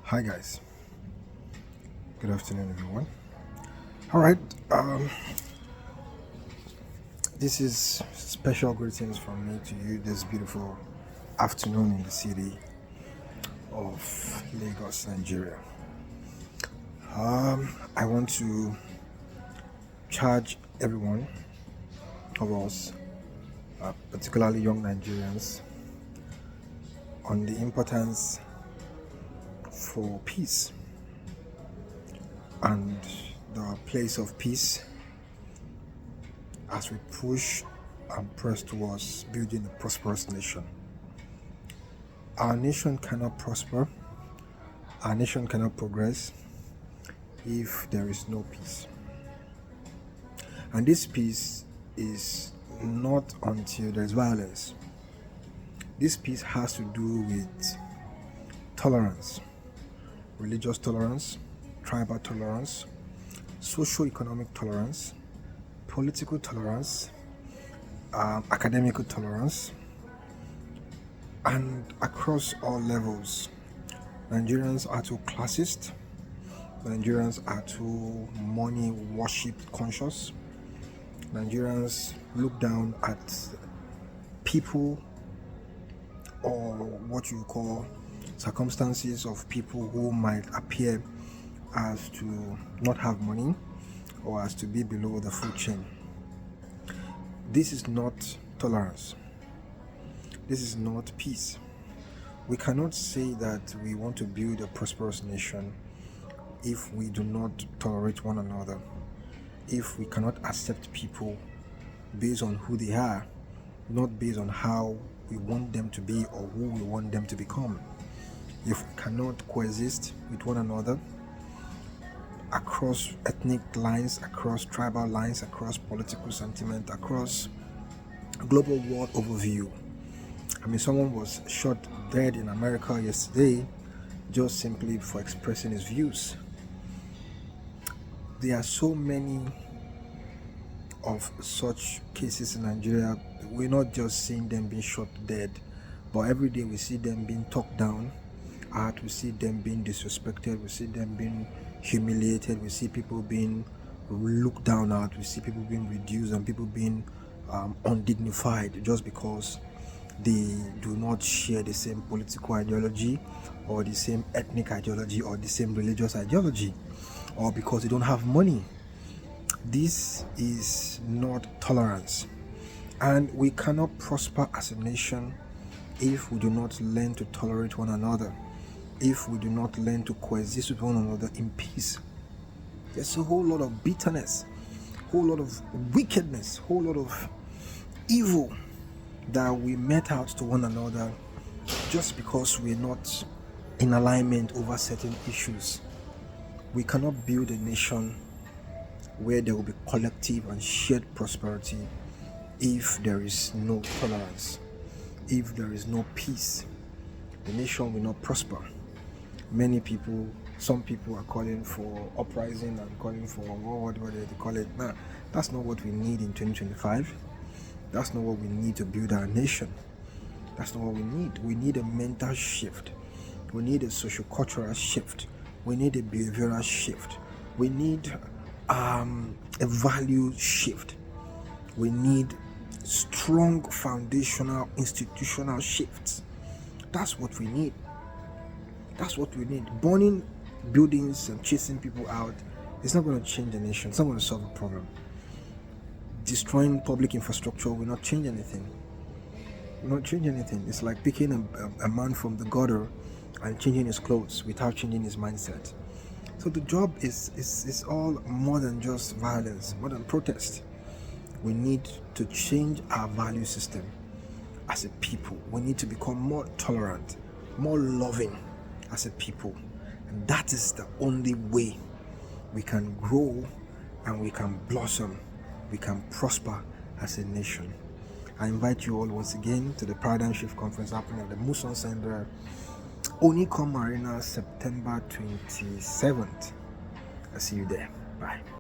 Hi guys, good afternoon everyone. All right, this is special greetings from me to you this beautiful afternoon in the city of Lagos, Nigeria. I want to charge everyone of us, particularly young Nigerians, on the importance for peace and the place of peace as we push and press towards building a prosperous nation. Our nation cannot prosper, our nation cannot progress if there is no peace. And this peace is not until there's violence. This peace has to do with tolerance, religious tolerance, tribal tolerance, socio-economic tolerance, political tolerance, academic tolerance, and across all levels. Nigerians are too classist. Nigerians are too money worship conscious. Nigerians look down at people, or what you call circumstances of people who might appear as to not have money or as to be below the food chain. This is not tolerance. This is not peace. We cannot say that we want to build a prosperous nation if we do not tolerate one another, if we cannot accept people based on who they are, not based on how we want them to be or who we want them to become. If we cannot coexist with one another across ethnic lines, across tribal lines, across political sentiment, across global world overview. Someone was shot dead in America yesterday just simply for expressing his views. There are so many of such cases in Nigeria. We're not just seeing them being shot dead, but every day we see them being talked down at, we see them being disrespected, we see them being humiliated, we see people being looked down at, we see people being reduced and people being undignified just because they do not share the same political ideology or the same ethnic ideology or the same religious ideology, or because they don't have money. This is not tolerance, and we cannot prosper as a nation if we do not learn to tolerate one another, if we do not learn to coexist with one another in peace. There's a whole lot of bitterness, whole lot of wickedness, whole lot of evil that we met out to one another just because we're not in alignment over certain issues. We cannot build a nation where there will be collective and shared prosperity if there is no tolerance, if there is no peace. The nation will not prosper. Some people are calling for uprising and calling for whatever they call it. Nah, that's not what we need in 2025. That's not what we need to build our nation. That's not what we need. We need a mental shift. We need a socio-cultural shift. We need a behavioral shift. We need a value shift. We need strong foundational institutional shifts. That's what we need. That's what we need. Burning buildings and chasing people out is not going to change the nation. It's not going to solve the problem. Destroying public infrastructure will not change anything. Will not change anything. It's like picking a man from the gutter and changing his clothes without changing his mindset. So the job is all more than just violence, more than protest. We need to change our value system as a people. We need to become more tolerant, more loving as a people. And that is the only way we can grow and we can blossom, we can prosper as a nation. I invite you all once again to the Paradigm Shift Conference happening at the Muson Center, Enike-Matthew, September 27th. I'll see you there. Bye.